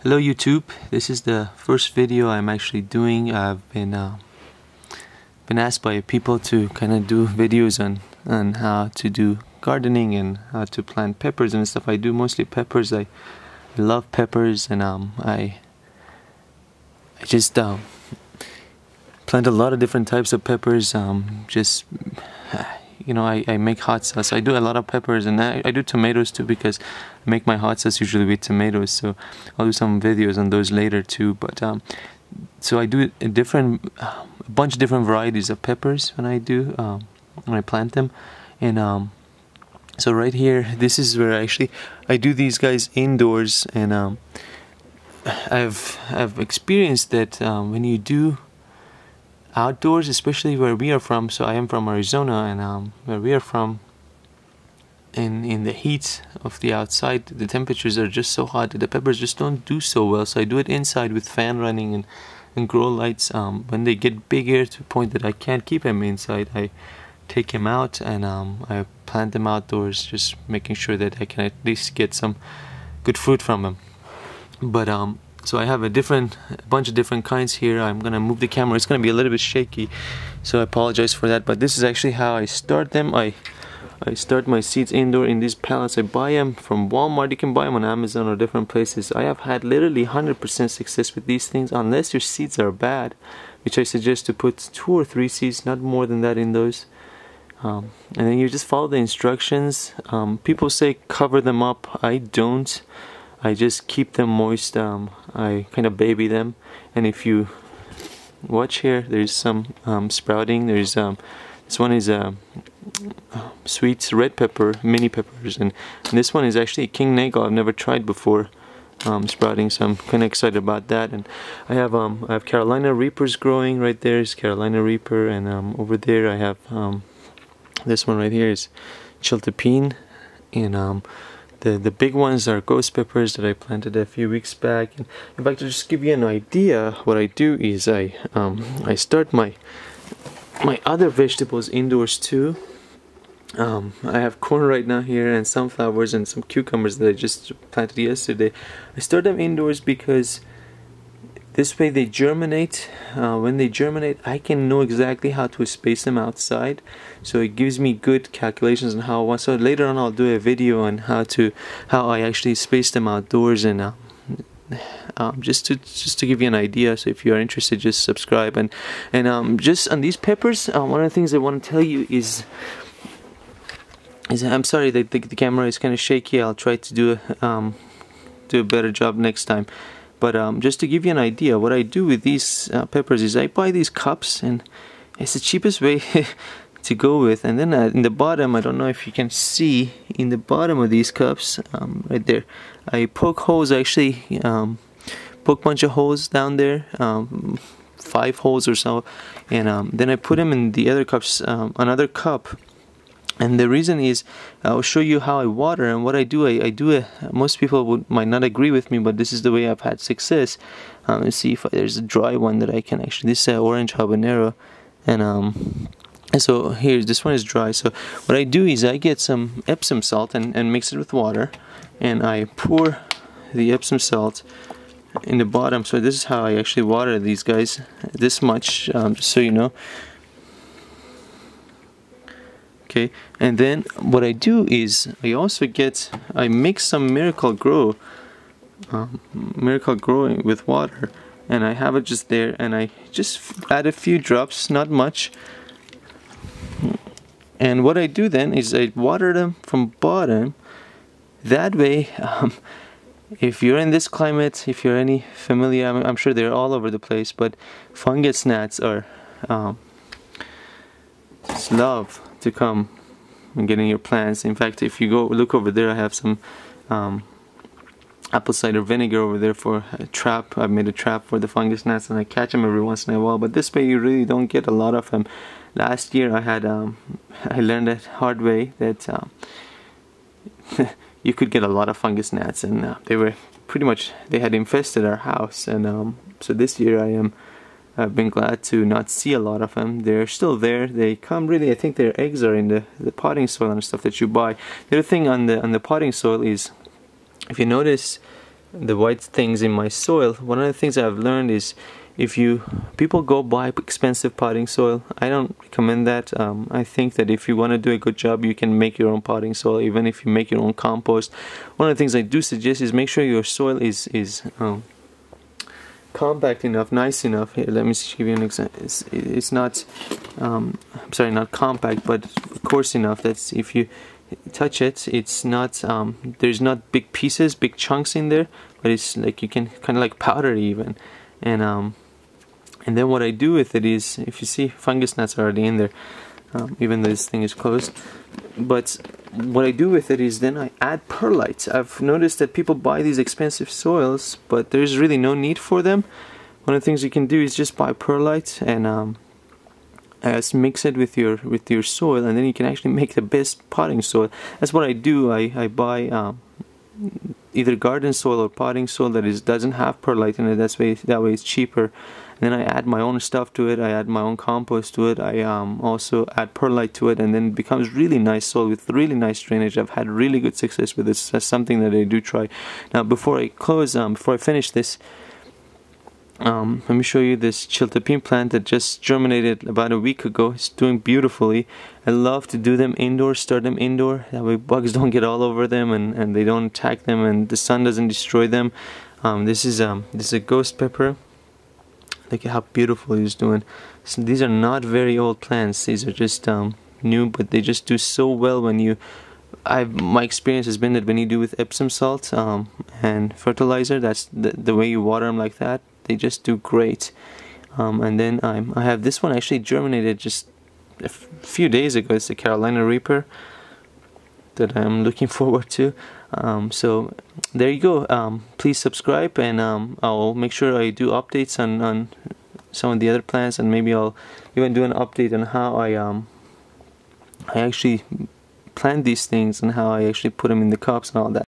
Hello YouTube, this is the first video I'm actually doing. I've been asked by people to kind of do videos on how to do gardening and how to plant peppers and stuff. I do mostly peppers. I love peppers, and I just plant a lot of different types of peppers. I make hot sauce. I do a lot of peppers, and I do tomatoes too, because I make my hot sauce usually with tomatoes. So I'll do some videos on those later too. But so I do a bunch of different varieties of peppers when I plant them. And so right here, this is where I do these guys indoors, and I've experienced that when you do outdoors, especially where we are from. So I am from Arizona, and where we are from, in the heat of the outside, the temperatures are just so hot that the peppers just don't do so well. So I do it inside with fan running and grow lights. When they get bigger to the point that I can't keep them inside, I take them out, and I plant them outdoors, just making sure that I can at least get some good fruit from them. But so I have a bunch of different kinds here. I'm gonna move the camera. It's gonna be a little bit shaky, so I apologize for that. But this is actually how I start them. I start my seeds indoor in these pallets. I buy them from Walmart. You can buy them on Amazon or different places. I have had literally 100% success with these things, unless your seeds are bad, which I suggest to put 2 or 3 seeds, not more than that, in those. And then you just follow the instructions. People say cover them up. I don't. I just keep them moist. I kind of baby them, and if you watch here, there's some sprouting. There's this one is sweet red pepper, mini peppers, and this one is actually King Nagal. I've never tried before sprouting, so I'm kind of excited about that. And I have Carolina Reapers growing. Right there is Carolina Reaper, and over there I have this one right here is Chiltepin, and the big ones are ghost peppers that I planted a few weeks back. And in fact, to just give you an idea, what I do is I start my other vegetables indoors too. I have corn right now here, and sunflowers, and some cucumbers that I just planted yesterday. I start them indoors because this way they germinate. When they germinate, I can know exactly how to space them outside, so it gives me good calculations on how I want. So later on I'll do a video on how I actually space them outdoors, and just to give you an idea. So if you are interested, just subscribe. And just on these peppers, one of the things I want to tell you is I'm sorry that the camera is kind of shaky. I'll try to do a better job next time. But just to give you an idea, what I do with these peppers is I buy these cups, and it's the cheapest way to go with. And then in the bottom, I don't know if you can see, in the bottom of these cups, right there, I poke holes. I actually poke a bunch of holes down there, 5 holes or so, and then I put them in the other cups, another cup. And the reason is, I'll show you how I water. And what I do, most people might not agree with me, but this is the way I've had success. Let's see if there's a dry one that I can actually. This is orange habanero, and so here, this one is dry. So what I do is I get some Epsom salt and mix it with water, and I pour the Epsom salt in the bottom. So this is how I actually water these guys, this much, just so you know. Okay, and then what I do is I mix some Miracle-Gro with water, and I have it just there, and I just add a few drops, not much. And what I do then is I water them from bottom. That way, if you're in this climate, if you're any familiar, I'm sure they're all over the place, but fungus gnats are just love to come and get in your plants. In fact, if you go look over there, I have some apple cider vinegar over there for a trap. I've made a trap for the fungus gnats, and I catch them every once in a while, but this way you really don't get a lot of them. Last year I had I learned that hard way that you could get a lot of fungus gnats, and they had infested our house. And so this year I've been glad to not see a lot of them. They're still there. They come really, I think their eggs are in the potting soil and stuff that you buy. The other thing on the potting soil is, if you notice, the white things in my soil, one of the things I've learned is if people go buy expensive potting soil, I don't recommend that. I think that if you want to do a good job, you can make your own potting soil, even if you make your own compost. One of the things I do suggest is make sure your soil is compact enough, nice enough. Here, let me give you an example. It's not, I'm sorry, not compact, but coarse enough that if you touch it, it's not, there's not big pieces, big chunks in there, but it's like you can kind of like powder even. And then what I do with it is, if you see, fungus gnats are already in there, even though this thing is closed. But what I do with it is then I add perlite. I've noticed that people buy these expensive soils, but there's really no need for them. One of the things you can do is just buy perlite and mix it with your soil, and then you can actually make the best potting soil. That's what I do. I buy either garden soil or potting soil that doesn't have perlite in it. That way it's cheaper. And then I add my own stuff to it. I add my own compost to it. I also add perlite to it, and then it becomes really nice soil with really nice drainage. I've had really good success with this. That's something that I do try. Now, before I close, before I finish this, let me show you this Chiltepin plant that just germinated about a week ago. It's doing beautifully. I love to do them indoor, start them indoor. That way bugs don't get all over them and they don't attack them and the sun doesn't destroy them. This is a ghost pepper. Look at how beautiful he's doing. So these are not very old plants. These are just new, but they just do so well when you. My experience has been that when you do with Epsom salt and fertilizer, that's the way you water them like that. They just do great. And then I have this one actually germinated just a few days ago. It's the Carolina Reaper that I'm looking forward to. So there you go. Please subscribe, and I'll make sure I do updates on some of the other plants, and maybe I'll even do an update on how I actually plant these things and how I actually put them in the cups and all that.